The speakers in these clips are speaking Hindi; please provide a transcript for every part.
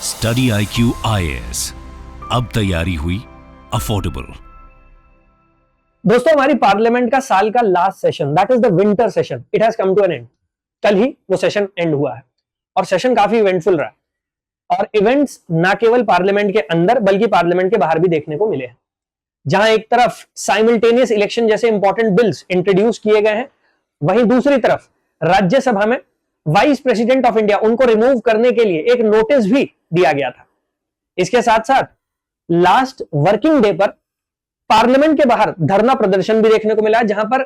स्टडी IQ IAS, अब तैयारी हुई अफोर्डेबल। दोस्तों, हमारी पार्लियामेंट का साल का last session, that is the winter session, it has come to an end. कल ही वो सेशन एंड हुआ है और सेशन काफी इवेंटफुल रहा है। और इवेंट्स ना केवल पार्लियामेंट के अंदर बल्कि पार्लियामेंट के बाहर भी देखने को मिले हैं, जहां एक तरफ साइमल्टेनियस इलेक्शन जैसे इंपॉर्टेंट बिल्स इंट्रोड्यूस किए गए हैं, वहीं दूसरी तरफ राज्यसभा में वाइस प्रेसिडेंट ऑफ इंडिया उनको रिमूव करने के लिए एक नोटिस भी दिया गया था। इसके साथ साथ लास्ट वर्किंग डे पर पार्लियामेंट के बाहर धरना प्रदर्शन भी देखने को मिला, जहां पर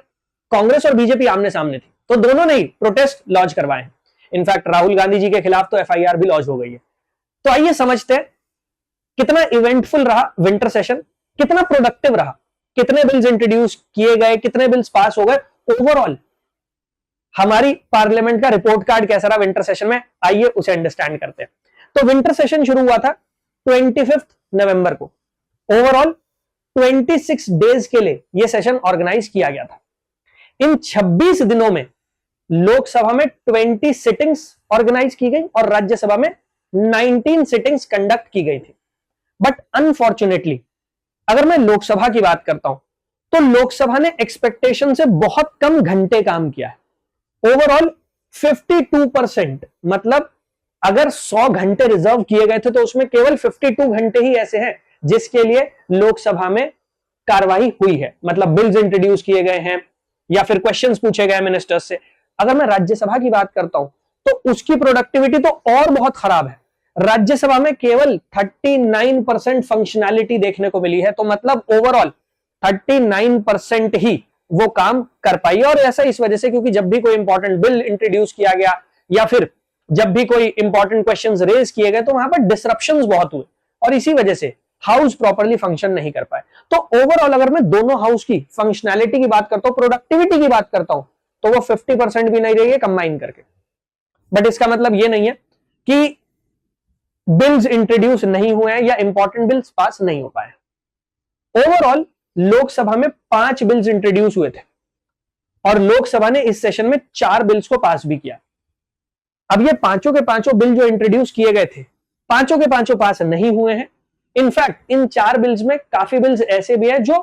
कांग्रेस और बीजेपी आमने सामने थी, तो दोनों ने ही प्रोटेस्ट लॉन्च करवाए हैं। इनफैक्ट राहुल गांधी जी के खिलाफ तो FIR भी लॉन्च हो गई है। तो आइए समझते हैं कितना इवेंटफुल रहा विंटर सेशन, कितना प्रोडक्टिव रहा, कितने बिल्स इंट्रोड्यूस किए गए, कितने बिल्स पास हो गए, ओवरऑल हमारी पार्लियामेंट का रिपोर्ट कार्ड कैसा रहा विंटर सेशन में, आइए उसे अंडरस्टैंड करते हैं। तो विंटर सेशन शुरू हुआ था 25 नवंबर को। ओवरऑल 26 डेज के लिए यह सेशन ऑर्गेनाइज किया गया था। इन 26 दिनों में लोकसभा में 20 सिटिंग्स ऑर्गेनाइज की गई और राज्यसभा में 19 सिटिंग्स कंडक्ट की गई थी। बट अनफॉर्चुनेटली अगर मैं लोकसभा की बात करता हूं तो लोकसभा ने एक्सपेक्टेशन से बहुत कम घंटे काम किया है। ओवरऑल 52%, मतलब अगर 100 घंटे रिजर्व किए गए थे तो उसमें केवल 52 घंटे ही ऐसे हैं जिसके लिए लोकसभा में कार्रवाई हुई है, मतलब बिल्स इंट्रोड्यूस किए गए हैं या फिर क्वेश्चंस पूछे गए मिनिस्टर्स से। अगर मैं राज्यसभा की बात करता हूं तो उसकी प्रोडक्टिविटी तो और बहुत खराब है। राज्यसभा में केवल 39% फंक्शनैलिटी देखने को मिली है, तो मतलब ओवरऑल 39% ही वो काम कर पाई। और ऐसा इस वजह से क्योंकि जब भी कोई इंपॉर्टेंट बिल इंट्रोड्यूस किया गया या फिर जब भी कोई इंपॉर्टेंट क्वेश्चंस रेज किए गए तो वहां पर डिसरप्शंस बहुत हुए और इसी वजह से हाउस प्रॉपर्ली फंक्शन नहीं कर पाए। तो ओवरऑल अगर मैं दोनों हाउस की फंक्शनैलिटी की बात करता हूं, प्रोडक्टिविटी की बात करता हूं, तो वो 50% भी नहीं रही है कंबाइन करके। बट इसका मतलब ये नहीं है कि बिल्स इंट्रोड्यूस नहीं हुए हैं या इंपॉर्टेंट बिल्स पास नहीं हो पाए। ओवरऑल लोकसभा में 5 बिल्स इंट्रोड्यूस हुए थे और लोकसभा ने इस सेशन में 4 बिल्स को पास भी किया। अब ये पांचों के पांचों बिल जो इंट्रोड्यूस किए गए थे, पांचों के पांचों पास नहीं हुए हैं। इनफैक्ट इन 4 बिल्स में काफी बिल्स ऐसे भी हैं जो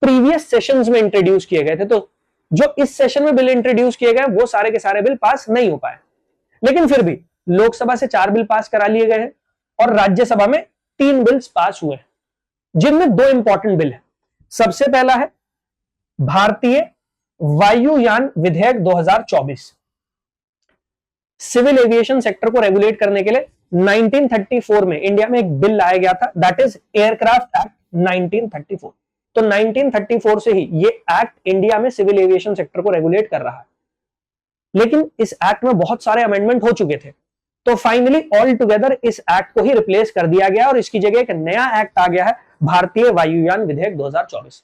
प्रीवियस सेशंस में इंट्रोड्यूस किए गए थे, तो जो इस सेशन में बिल इंट्रोड्यूस किए गए वो सारे के सारे बिल पास नहीं हो पाए। लेकिन फिर भी लोकसभा से 4 बिल पास करा लिए गए हैं और राज्यसभा में 3 बिल्स पास हुए हैं, जिनमें 2 इंपॉर्टेंट बिल है। सबसे पहला है भारतीय वायुयान विधेयक 2024। सिविल एविएशन सेक्टर को रेगुलेट करने के लिए 1934 में इंडिया में एक बिल लाया गया था, दैट इज एयरक्राफ्ट एक्ट 1934। तो 1934 से ही ये एक्ट इंडिया में सिविल एविएशन सेक्टर को रेगुलेट कर रहा है। लेकिन इस एक्ट में बहुत सारे अमेंडमेंट हो चुके थे, तो फाइनली ऑल टुगेदर इस एक्ट को ही रिप्लेस कर दिया गया और इसकी जगह एक नया एक्ट आ गया है, भारतीय वायुयान विधेयक 2024।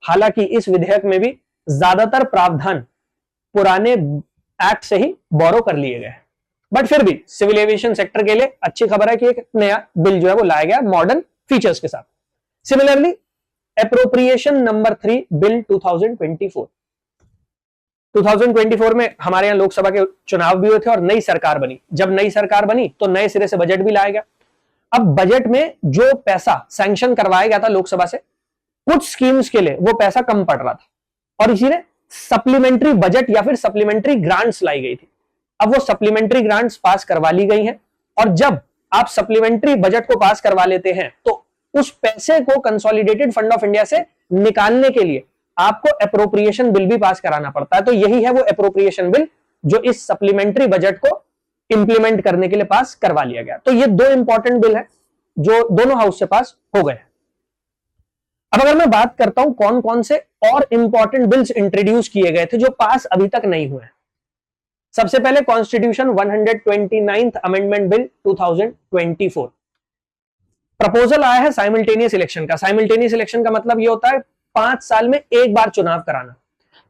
हालांकि इस विधेयक में भी ज्यादातर प्रावधान पुराने एक्ट से ही बोरो कर लिए गए, बट फिर भी सिविल एविएशन सेक्टर के लिए अच्छी खबर है कि एक नया बिल जो है वो लाया गया मॉडर्न फीचर्स के साथ। सिमिलरली एप्रोप्रिएशन नंबर 3 बिल 2024 में हमारे यहां लोकसभा के चुनाव भी हुए थे और नई सरकार बनी। जब नई सरकार बनी तो नए सिरे से बजट भी लाया गया। अब बजट में जो पैसा सैंक्शन करवाया गया था लोकसभा से, कुछ स्कीम्स के लिए वो पैसा कम पड़ रहा था और इसीलिए सप्लीमेंट्री बजट या फिर सप्लीमेंट्री ग्रांट्स लाई गई थी। अब वो सप्लीमेंट्री ग्रांट्स पास करवा ली गई हैं और जब आप सप्लीमेंट्री बजट को पास करवा लेते हैं तो उस पैसे को कंसोलिडेटेड फंड ऑफ इंडिया से निकालने के लिए आपको एप्रोप्रिएशन बिल भी पास कराना पड़ता है। तो यही है वो एप्रोप्रिएशन बिल जो इस सप्लीमेंट्री बजट को इंप्लीमेंट करने के लिए पास करवा लिया गया। तो ये 2 इंपॉर्टेंट बिल है जो दोनों हाउस से पास हो गए। अब अगर मैं बात करता हूं कौन कौन से और इंपॉर्टेंट बिल्स इंट्रोड्यूस किए गए थे जो पास अभी तक नहीं हुए। सबसे पहले constitution 129th amendment bill 2024। Proposal आया है साइमल्टेनियस इलेक्शन का। साइमल्टेनियस इलेक्शन का मतलब यह होता है 5 साल में एक बार चुनाव कराना।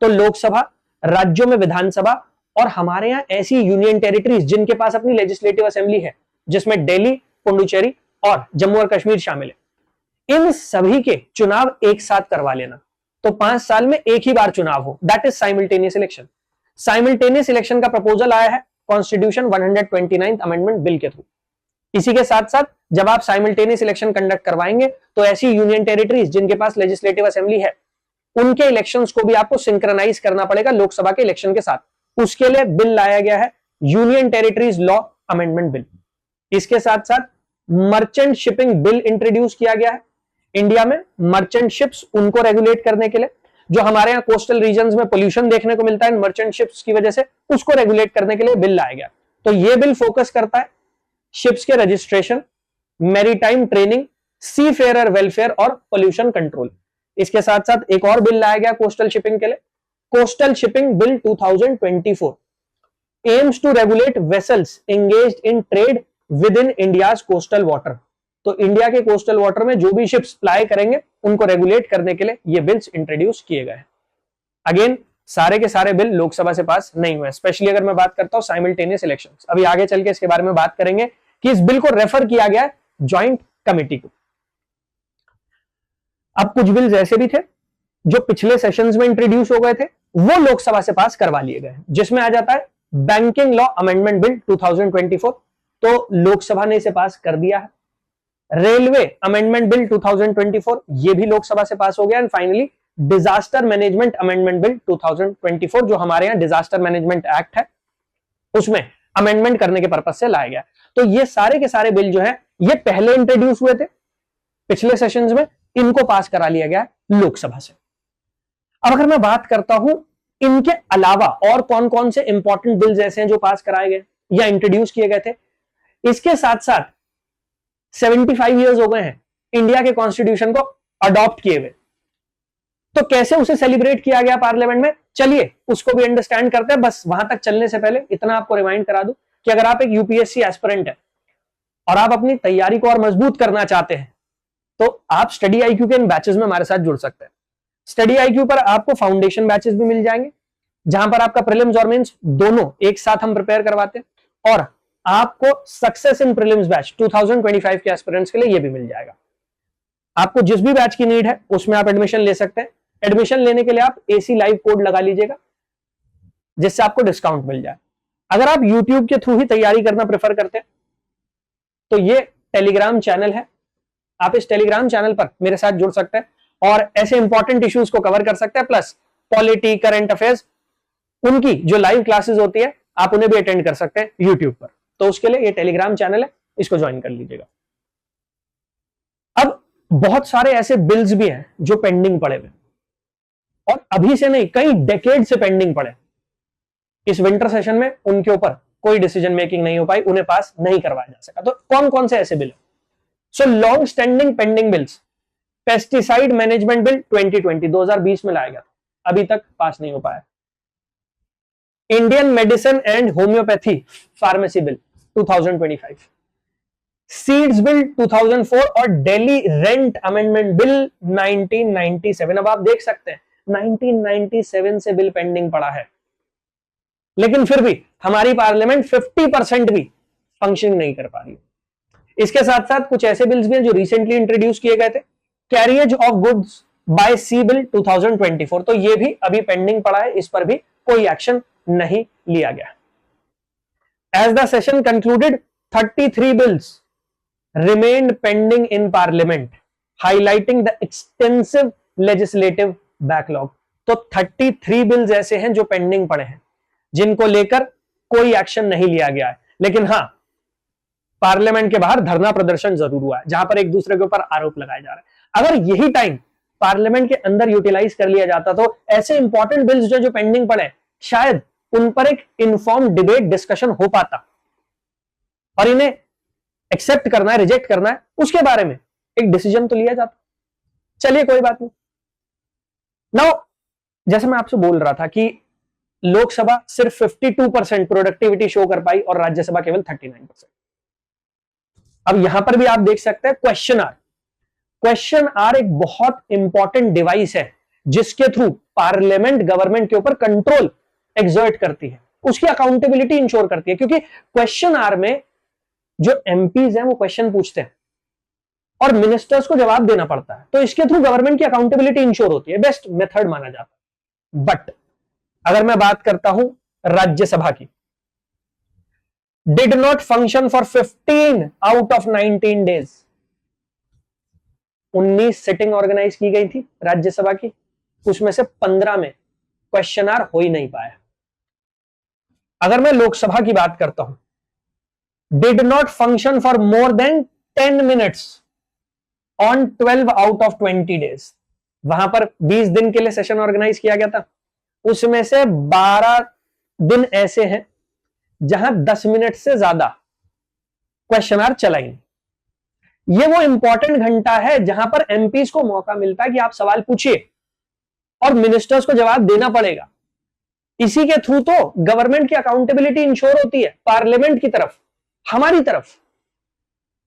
तो लोकसभा, राज्यों में विधानसभा और हमारे यहां ऐसी यूनियन टेरिटरीज जिनके पास अपनी लेजिस्लेटिव असेंबली है, जिसमें दिल्ली, पुडुचेरी और जम्मू और कश्मीर शामिल है, इन सभी के चुनाव एक साथ करवा लेना। तो 5 साल में एक ही बार चुनाव हो, that is simultaneous election. Simultaneous election का प्रपोजल आया है कॉन्स्टिट्यूशन 129th अमेंडमेंट बिल के थ्रू। इसी के साथ साथ जब आप साइमल्टेनियस इलेक्शन कंडक्ट करवाएंगे तो ऐसी यूनियन टेरिटरीज जिनके पास लेजिस्लेटिव असेंबली है उनके इलेक्शंस को भी आपको सिंक्रोनाइज करना पड़ेगा लोकसभा के इलेक्शन के साथ। उसके लिए बिल लाया गया है union territories law amendment bill. इसके साथ साथ मर्चेंट शिपिंग बिल इंट्रोड्यूस किया गया है। इंडिया में मर्चेंट शिप्स उनको रेगुलेट करने के लिए, जो हमारे यहाँ कोस्टल रीजन्स में पोल्यूशन देखने को मिलता है मर्चेंट शिप्स की वजह से, उसको रेगुलेट करने के लिए बिल लाया गया। तो ये बिल फोकस करता है शिप्स के रजिस्ट्रेशन, मैरीटाइम ट्रेनिंग, सी फेयर वेलफेयर और पोल्यूशन कंट्रोल। इसके साथ साथ एक और बिल लाया गया कोस्टल शिपिंग के लिए, coastal shipping bill 2024 aims to regulate vessels engaged in trade within India's coastal water. तो इंडिया के कोस्टल वाटर में जो भी शिप्स प्लाई करेंगे उनको रेगुलेट करने के लिए ये बिल्स इंट्रोड्यूस किए गए हैं। अगेन सारे के सारे बिल लोकसभा से पास नहीं हुए, स्पेशली अगर मैं बात करता हूं साइमल्टेनियस इलेक्शंस। अभी आगे चल के इसके बारे में बात करेंगे कि इस बिल को रेफर किया गया ज्वाइंट कमिटी को। अब कुछ बिल्स ऐसे भी थे जो पिछले सेशंस में इंट्रोड्यूस हो गए थे, वो लोकसभा से पास करवा लिए गए, जिसमें आ जाता है बैंकिंग लॉ अमेंडमेंट बिल 2024, तो लोकसभा ने इसे पास कर दिया है। रेलवे अमेंडमेंट बिल 2024, ये भी लोकसभा से पास हो गया। And finally disaster management amendment bill 2024, जो हमारे यहां डिजास्टर मैनेजमेंट एक्ट है उसमें अमेंडमेंट करने के पर्पज से लाया गया। तो ये सारे के सारे बिल जो है ये पहले इंट्रोड्यूस हुए थे पिछले सेशंस में, इनको पास करा लिया गया लोकसभा से। अब अगर मैं बात करता हूं इनके अलावा और कौन कौन से इंपॉर्टेंट बिल्स ऐसे हैं जो पास कराए गए या इंट्रोड्यूस किए गए थे। इसके साथ साथ 75 इयर्स हो गए हैं इंडिया के कॉन्स्टिट्यूशन को अडॉप्ट किए हुए, तो कैसे उसे सेलिब्रेट किया गया पार्लियामेंट में, चलिए उसको भी अंडरस्टैंड करते हैं। बस वहां तक चलने से पहले इतना आपको रिमाइंड करा दूं कि अगर आप एक यूपीएससी एस्पिरेंट है और आप अपनी तैयारी को और मजबूत करना चाहते हैं तो आप स्टडी आईक्यू के इन बैचेस में हमारे साथ जुड़ सकते हैं। स्टडी आईक्यू पर आपको फाउंडेशन बैचेस भी मिल जाएंगे, जहां पर आपका प्रीलिम्स और मेंस दोनों एक साथ हम प्रिपेयर करवाते हैं, और आपको सक्सेस इन प्रीलिम्स बैच 2025 के एस्पिरेंट्स के लिए ये भी मिल जाएगा। आपको जिस भी बैच की नीड है उसमें आप एडमिशन ले सकते हैं। एडमिशन लेने के लिए आप एसी लाइव कोड लगा लीजिएगा जिससे आपको डिस्काउंट मिल जाए। अगर आप यूट्यूब के थ्रू ही तैयारी करना प्रेफर करते हैं तो ये टेलीग्राम चैनल है, आप इस टेलीग्राम चैनल पर मेरे साथ जुड़ सकते हैं और ऐसे इंपॉर्टेंट इश्यूज को कवर कर सकते हैं, प्लस पॉलिटी, करंट अफेयर्स, उनकी जो लाइव क्लासेस होती है आप उन्हें भी अटेंड कर सकते हैं यूट्यूब पर। तो उसके लिए ये टेलीग्राम चैनल है, इसको ज्वाइन कर लीजिएगा। अब बहुत सारे ऐसे बिल्स भी हैं जो पेंडिंग पड़े हुए, और अभी से नहीं कई डेकेड से पेंडिंग पड़े। इस विंटर सेशन में उनके ऊपर कोई डिसीजन मेकिंग नहीं हो पाई, उन्हें पास नहीं करवाया जा सका। तो कौन कौन से ऐसे बिल है? So long standing pending bills, pesticide management bill 2020 में लाया गया था, अभी तक पास नहीं हो पाया। Indian medicine and homeopathy pharmacy bill 2025, seeds bill 2004 और दिल्ली रेंट अमेंडमेंट बिल 1997। अब आप देख सकते हैं 1997 से बिल पेंडिंग पड़ा है, लेकिन फिर भी हमारी पार्लियामेंट 50% भी फंक्शनिंग नहीं कर पा रही। इसके साथ साथ कुछ ऐसे बिल्स भी हैं जो रिसेंटली इंट्रोड्यूस किए गए थे, carriage of goods by sea bill 2024, तो ये भी अभी पेंडिंग पड़ा है, इस पर भी कोई एक्शन नहीं लिया गया। As the session concluded 33 bills remained pending in parliament, highlighting the extensive legislative backlog। तो 33 बिल्स ऐसे हैं जो पेंडिंग पड़े हैं, जिनको लेकर कोई एक्शन नहीं लिया गया है, लेकिन हां पार्लियामेंट के बाहर धरना प्रदर्शन जरूर हुआ है, जहां पर एक दूसरे के ऊपर आरोप लगाए जा रहे हैं। अगर यही टाइम पार्लियामेंट के अंदर यूटिलाइज कर लिया जाता तो ऐसे इंपॉर्टेंट बिल्स जो पेंडिंग पड़े शायद उन पर एक इन्फॉर्म डिबेट डिस्कशन हो पाता, और इन्हें एक्सेप्ट करना है, रिजेक्ट करना है, उसके बारे में एक डिसीजन तो लिया जाता। चलिए कोई बात नहीं। नाउ जैसे मैं आपसे बोल रहा था कि लोकसभा सिर्फ 52% प्रोडक्टिविटी शो कर पाई और राज्यसभा केवल 39%। अब यहां पर भी आप देख सकते हैं क्वेश्चन आर। क्वेश्चन आर एक बहुत इंपॉर्टेंट डिवाइस है जिसके थ्रू पार्लियामेंट गवर्नमेंट के ऊपर कंट्रोल एक्सर्ट करती है, उसकी अकाउंटेबिलिटी इंश्योर करती है, क्योंकि क्वेश्चन आर में जो एमपीज हैं वो क्वेश्चन पूछते हैं और मिनिस्टर्स को जवाब देना पड़ता है, तो इसके थ्रू गवर्नमेंट की अकाउंटेबिलिटी इंश्योर होती है, बेस्ट मेथड माना जाता है। बट अगर मैं बात करता हूं राज्यसभा की, did not function for 15 out of 19 days. 19 sitting organise की गई थी राज्यसभा की, उसमें से 15 में क्वेश्चनर हो ही नहीं पाया। अगर मैं लोकसभा की बात करता हूं, did not function for more than 10 minutes on 12 out of 20 days. वहां पर 20 दिन के लिए सेशन ऑर्गेनाइज किया गया था, उसमें से 12 दिन ऐसे हैं जहां 10 मिनट से ज्यादा क्वेश्चनर चला ही नहीं। ये वो इंपॉर्टेंट घंटा है जहां पर एमपीज को मौका मिलता है कि आप सवाल पूछिए और मिनिस्टर्स को जवाब देना पड़ेगा। इसी के थ्रू तो गवर्नमेंट की अकाउंटेबिलिटी इंश्योर होती है, पार्लियामेंट की तरफ, हमारी तरफ।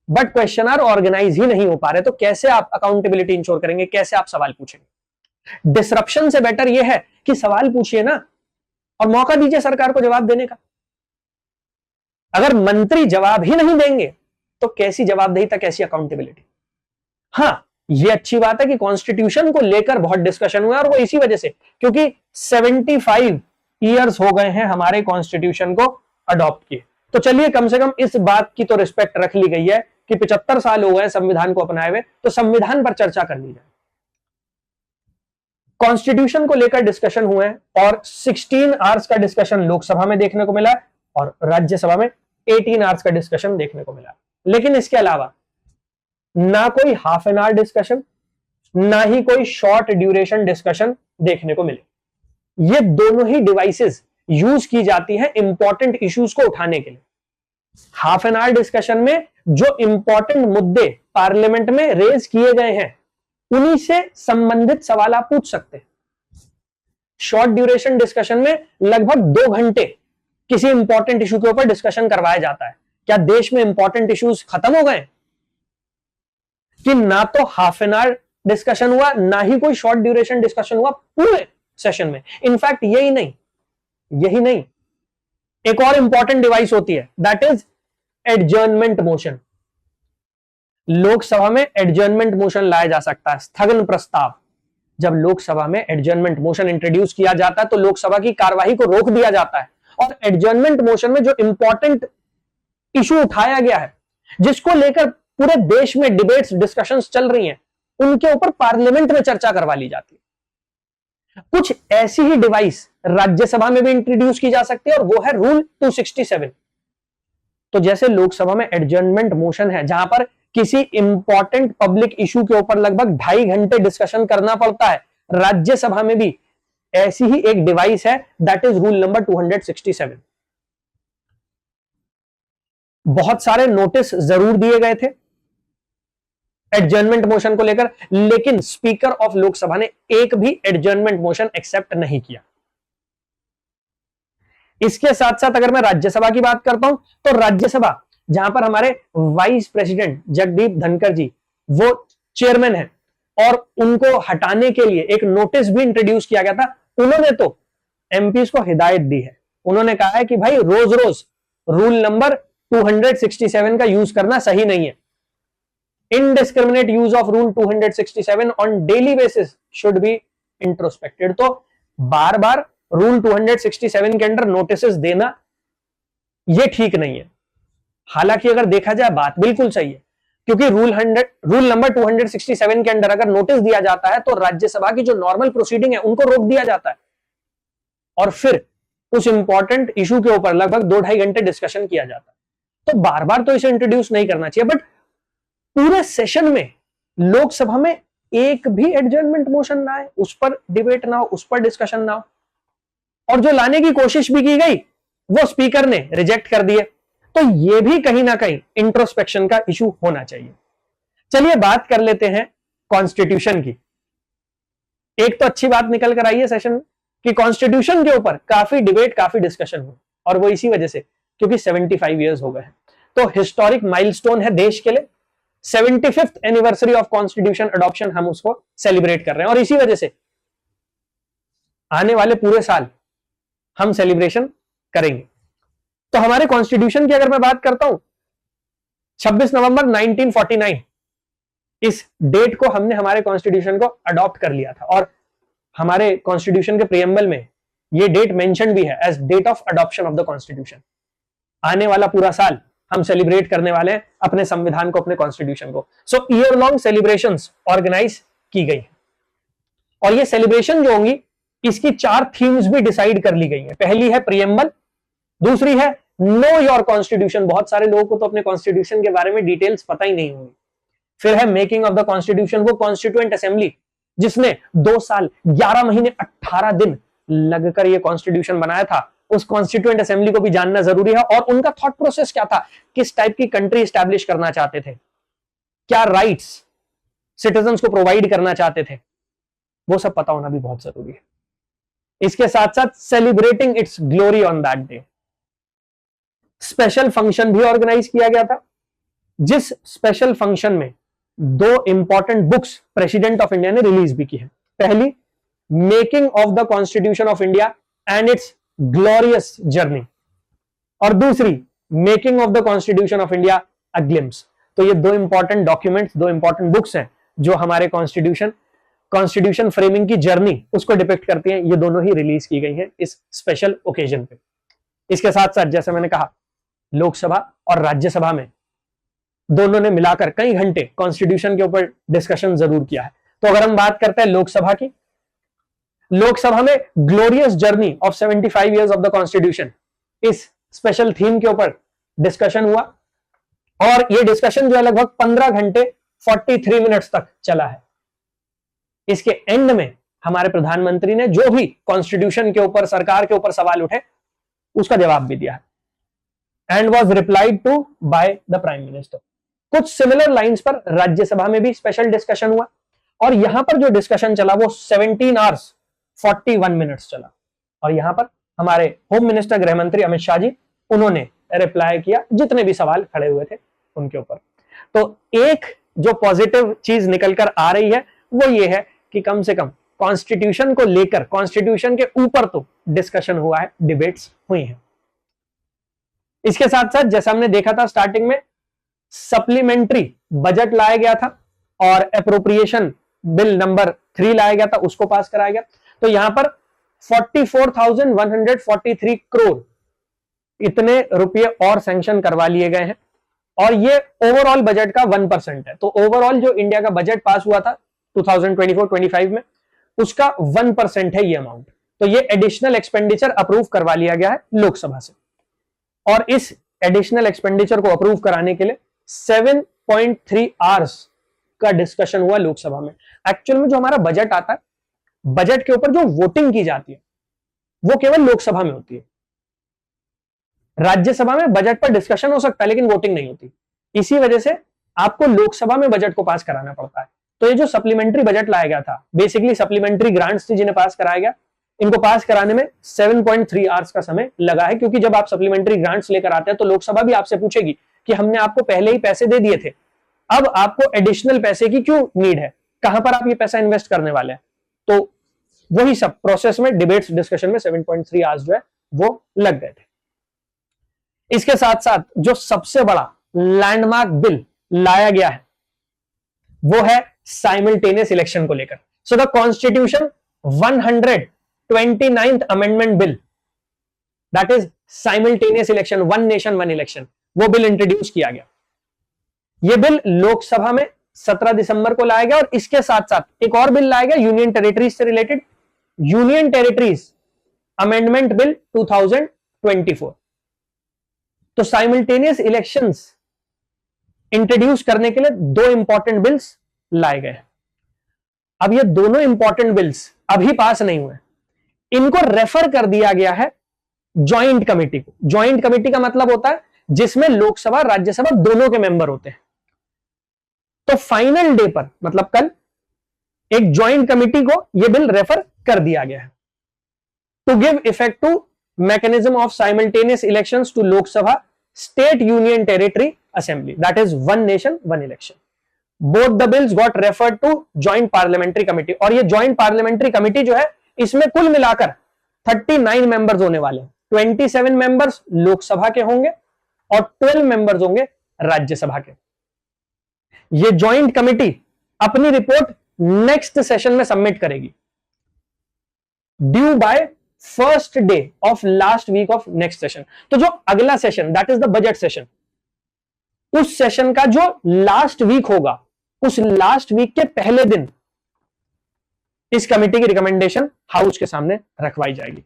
बट क्वेश्चनर ऑर्गेनाइज ही नहीं हो पा रहे, तो कैसे आप अकाउंटेबिलिटी इंश्योर करेंगे, कैसे आप सवाल पूछेंगे? डिसरप्शन से बेटर यह है कि सवाल पूछिए ना और मौका दीजिए सरकार को जवाब देने का। अगर मंत्री जवाब ही नहीं देंगे तो कैसी जवाबदेही, कैसी अकाउंटेबिलिटी? हां, यह अच्छी बात है कि कॉन्स्टिट्यूशन को लेकर बहुत डिस्कशन हुआ, और वो इसी वजह से क्योंकि 75 ईयर्स हो गए हैं हमारे कॉन्स्टिट्यूशन को अडॉप्ट किए। तो चलिए कम से कम इस बात की तो रिस्पेक्ट रख ली गई है कि 75 साल हो गए संविधान को अपनाए हुए, तो संविधान पर चर्चा कर ली जाए। कॉन्स्टिट्यूशन को लेकर डिस्कशन हुए हैं और 16 आवर्स का डिस्कशन लोकसभा में देखने को मिला और राज्यसभा में 18 आवर्स का डिस्कशन देखने को मिला। लेकिन इसके अलावा ना कोई हाफ एन आवर डिस्कशन, ना ही कोई शॉर्ट ड्यूरेशन डिस्कशन देखने को मिले। ये दोनों ही डिवाइसेस यूज की जाती है इंपॉर्टेंट इश्यूज को उठाने के लिए। हाफ एन आवर डिस्कशन में जो इंपॉर्टेंट मुद्दे पार्लियामेंट में रेज किए गए हैं उन्हीं से संबंधित सवाल आप पूछ सकते हैं। शॉर्ट ड्यूरेशन डिस्कशन में लगभग 2 घंटे किसी इंपॉर्टेंट इशू के ऊपर डिस्कशन करवाया जाता है। क्या देश में इंपॉर्टेंट इश्यूज खत्म हो गए कि ना तो हाफ एन आवर डिस्कशन हुआ, ना ही कोई शॉर्ट ड्यूरेशन डिस्कशन हुआ पूरे सेशन में? इनफैक्ट यही नहीं, एक और इंपॉर्टेंट डिवाइस होती है, that is adjournment motion. Lok Sabha में एडजर्नमेंट मोशन लाया जा सकता है, स्थगन प्रस्ताव। जब लोकसभा में एडजर्नमेंट मोशन इंट्रोड्यूस किया जाता है तो लोकसभा की कार्यवाही को रोक दिया जाता है, और एडजर्नमेंट मोशन में जो इंपॉर्टेंट इशू उठाया गया है, जिसको लेकर पूरे देश में डिबेट्स, डिस्कशंस चल रही हैं, उनके ऊपर पार्लियामेंट में चर्चा करवा ली जाती है। कुछ ऐसी ही डिवाइस राज्यसभा में भी इंट्रोड्यूस की जा सकती है, और वो है रूल 267। तो जैसे लोकसभा में एडजर्नमेंट मोशन है जहां पर किसी इंपॉर्टेंट पब्लिक इशू के ऊपर लगभग 2.5 घंटे डिस्कशन करना पड़ता है, राज्यसभा में भी ऐसी ही एक डिवाइस है, दैट इज रूल नंबर 267। बहुत सारे नोटिस जरूर दिए गए थे एडजर्नमेंट मोशन को लेकर, लेकिन स्पीकर ऑफ लोकसभा ने एक भी एडजर्नमेंट मोशन एक्सेप्ट नहीं किया। इसके साथ साथ अगर मैं राज्यसभा की बात करता हूं, तो राज्यसभा जहां पर हमारे वाइस प्रेसिडेंट जगदीप धनखड़ जी वो चेयरमैन है, और उनको हटाने के लिए एक नोटिस भी इंट्रोड्यूस किया गया था। उन्होंने तो एमपीज को हिदायत दी है, उन्होंने कहा है कि भाई रोज रोज रूल नंबर 267 का यूज करना सही नहीं है। Indiscriminate use of rule 267 on daily basis should be introspected. तो बार बार रूल 267 के अंडर नोटिस देना यह ठीक नहीं है। हालांकि अगर देखा जाए बात बिल्कुल सही है, क्योंकि रूल नंबर 267 के अंडर अगर नोटिस दिया जाता है तो राज्यसभा की जो नॉर्मल प्रोसीडिंग है उनको रोक दिया जाता है, और फिर उस इंपॉर्टेंट इशू के ऊपर लगभग 2-2.5 घंटे डिस्कशन किया जाता है। तो बार बार तो इसे इंट्रोड्यूस नहीं करना चाहिए, बट पूरे सेशन में लोकसभा में एक भी एडजर्नमेंट मोशन ना आए, उस पर डिबेट ना हो, उस पर डिस्कशन ना हो, और जो लाने की कोशिश भी की गई वो स्पीकर ने रिजेक्ट कर दिए। तो यह भी कहीं ना कहीं इंट्रोस्पेक्शन का इशू होना चाहिए। चलिए बात कर लेते हैं कॉन्स्टिट्यूशन की। एक तो अच्छी बात निकल कर आई है सेशन कि कॉन्स्टिट्यूशन के ऊपर काफी डिबेट, काफी डिस्कशन हुआ, और वो इसी वजह से क्योंकि 75 ईयर्स हो गए हैं। तो हिस्टोरिक माइलस्टोन है देश के लिए, 75th anniversary of constitution adoption, हम उसको सेलिब्रेट कर रहे हैं, और इसी वजह से आने वाले पूरे साल हम सेलिब्रेशन करेंगे। तो हमारे कॉन्स्टिट्यूशन की अगर मैं बात करता हूं, 26 नवंबर 1949 इस डेट को हमने हमारे कॉन्स्टिट्यूशन को अडॉप्ट कर लिया था, और हमारे कॉन्स्टिट्यूशन के प्रियम्बल में यह डेट मेंशन भी है as date of adoption of the constitution. आने वाला पूरा साल हम सेलिब्रेट करने वाले हैं अपने संविधान को, अपने कॉन्स्टिट्यूशन को। सो ईयर लॉन्ग सेलिब्रेशंस ऑर्गेनाइज की गई है और ये सेलिब्रेशन जो होंगी इसकी 4 थीम्स भी डिसाइड कर ली गई है। पहली है प्रियम्बल, दूसरी है नो योर कॉन्स्टिट्यूशन, बहुत सारे लोगों को तो अपने कॉन्स्टिट्यूशन के बारे में डिटेल्स पता ही नहीं होंगी। फिर है मेकिंग ऑफ द कॉन्स्टिट्यूशन, वो कॉन्स्टिट्यूएंट असेंबली जिसने 2 साल 11 महीने 18 दिन लगकर ये कॉन्स्टिट्यूशन बनाया था, उस कॉन्स्टिट्यूएंट असेंबली को भी जानना जरूरी है। और उनका थॉट प्रोसेस क्या था, किस टाइप की कंट्री स्टैब्लिश करना चाहते थे, क्या राइट्स सिटीजन्स को प्रोवाइड करना चाहते थे, वो सब पता होना भी बहुत जरूरी है। इसके साथ साथ celebrating it's glory on that day, special function भी ऑर्गेनाइज किया गया था, जिस स्पेशल फंक्शन में 2 important books president of India ने रिलीज भी की है। पहली making of the constitution of India and it's glorious journey, और दूसरी making of the constitution of India a glimpse. तो ये 2 इंपॉर्टेंट डॉक्यूमेंट्स, 2 इंपॉर्टेंट बुक्स हैं जो हमारे कॉन्स्टिट्यूशन फ्रेमिंग की जर्नी उसको डिपिक्ट करती हैं। ये दोनों ही रिलीज की गई हैं इस स्पेशल ओकेजन पे। इसके साथ साथ जैसे मैंने कहा, लोकसभा और राज्यसभा में दोनों ने मिलाकर कई घंटे कॉन्स्टिट्यूशन के ऊपर डिस्कशन जरूर किया है। तो अगर हम बात करते हैं लोकसभा की, लोकसभा में glorious journey of 75 years of the constitution इस स्पेशल थीम के ऊपर डिस्कशन हुआ और ये डिस्कशन जो है लगभग 15 घंटे 43 मिनट्स तक चला है। इसके एंड में हमारे प्रधानमंत्री ने जो भी कॉन्स्टिट्यूशन के ऊपर, सरकार के ऊपर सवाल उठे उसका जवाब भी दिया है and was replied to by the prime minister. कुछ सिमिलर लाइंस पर राज्यसभा में भी स्पेशल डिस्कशन हुआ और यहां पर जो डिस्कशन चला वो 17 आवर्स 41 मिनट्स चला। और यहां पर हमारे होम मिनिस्टर, गृह मंत्री अमित शाह जी, उन्होंने रिप्लाई किया जितने भी सवाल खड़े हुए थे उनके ऊपर। तो एक जो पॉजिटिव चीज निकलकर आ रही है वो ये है कि कम से कम कॉन्स्टिट्यूशन को लेकर, कॉन्स्टिट्यूशन के ऊपर तो डिस्कशन हुआ है, डिबेट्स हुई हैं। इसके साथ साथ जैसा हमने देखा था स्टार्टिंग में, सप्लीमेंट्री बजट लाया गया था और एप्रोप्रिएशन बिल नंबर 3 लाया गया था, उसको पास कराया गया। तो यहां पर 44,143 करोड़ इतने रुपए और सैंक्शन करवा लिए गए हैं और ये ओवरऑल बजट का 1% है। तो ओवरऑल जो इंडिया का बजट पास हुआ था 2024-25 में, उसका 1% है ये अमाउंट। तो ये एडिशनल एक्सपेंडिचर अप्रूव करवा लिया गया है लोकसभा से और इस एडिशनल एक्सपेंडिचर को अप्रूव कराने के लिए 7.3 आवर्स का डिस्कशन हुआ लोकसभा में। एक्चुअल में जो हमारा बजट आता है, बजट के ऊपर जो वोटिंग की जाती है वो केवल लोकसभा में होती है। राज्यसभा में बजट पर डिस्कशन हो सकता है लेकिन वोटिंग नहीं होती। इसी वजह से आपको लोकसभा में बजट को पास कराना पड़ता है। तो ये जो सप्लीमेंट्री बजट लाया गया था, बेसिकली सप्लीमेंट्री ग्रांट्स थी जिन्हें पास कराया गया, इनको पास कराने में 7.3 आवर्स का समय लगा है। क्योंकि जब आप सप्लीमेंट्री ग्रांट्स लेकर आते हैं तो लोकसभा भी आपसे पूछेगी कि हमने आपको पहले ही पैसे दे दिए थे, अब आपको एडिशनल पैसे की क्यों नीड है, कहां पर आप ये पैसा इन्वेस्ट करने वाले हैं। तो वही सब प्रोसेस में, डिबेट्स डिस्कशन में 7.3 आवर्स जो है वो लग गए थे। इसके साथ साथ जो सबसे बड़ा लैंडमार्क बिल लाया गया है वो है साइमल्टेनियस इलेक्शन को लेकर। So the constitution 129th amendment bill, that is simultaneous election, one nation one election, वो बिल इंट्रोड्यूस किया गया। यह बिल लोकसभा में 17 दिसंबर को लाया गया और इसके साथ साथ एक और बिल लाया गया यूनियन टेरिटरीज से related, union territories amendment bill 2024। तो साइमल्टेनियस इलेक्शंस इंट्रोड्यूस करने के लिए 2 इंपॉर्टेंट बिल्स लाए गए। अब ये दोनों इंपॉर्टेंट बिल्स अभी पास नहीं हुए, इनको रेफर कर दिया गया है ज्वाइंट कमेटी को। ज्वाइंट कमेटी का मतलब होता है जिसमें लोकसभा राज्यसभा दोनों के मेंबर होते हैं। तो फाइनल डे पर, मतलब कल, एक ज्वाइंट कमेटी को यह बिल रेफर कर दिया गया है to give effect to mechanism of simultaneous elections to Lok Sabha, state union territory assembly, that is one nation one election. Both the bills got referred to joint parliamentary committee और ये joint parliamentary committee जो है इसमें कुल मिलाकर 39 मेंबर्स होने वाले हैं। 27 मेंबर्स लोकसभा के होंगे और 12 मेंबर्स होंगे राज्यसभा के। ये ज्वाइंट कमेटी अपनी रिपोर्ट नेक्स्ट सेशन में सबमिट करेगी, due by first day of last week of next session. तो जो अगला session that is the budget session, उस सेशन का जो लास्ट वीक होगा, उस लास्ट वीक के पहले दिन इस कमेटी की रिकमेंडेशन हाउस के सामने रखवाई जाएगी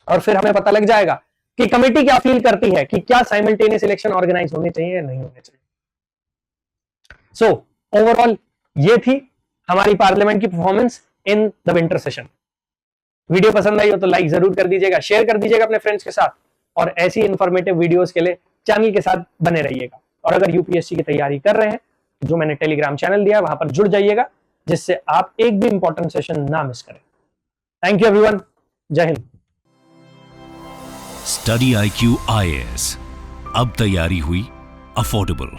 और फिर हमें पता लग जाएगा कि कमेटी क्या फील करती है कि क्या साइमल्टेनियस इलेक्शन ऑर्गेनाइज होने चाहिए या नहीं होने चाहिए। सो ओवरऑल ये थी हमारी पार्लियामेंट की performance in the winter session. Video पसंद आई हो तो लाइक जरूर कर दीजिएगा, शेयर कर दीजिएगा अपने फ्रेंड्स के साथ, और ऐसी इंफॉर्मेटिव वीडियोस के लिए चैनल के साथ बने रहिएगा। और अगर यूपीएससी की तैयारी कर रहे हैं, जो मैंने टेलीग्राम चैनल दिया वहां पर जुड़ जाइएगा, जिससे आप एक भी इंपॉर्टेंट सेशन ना मिस करें। थैंक यू एवरीवन, जय हिंद। स्टडी IQ IAS, अब तैयारी हुई अफोर्डेबल।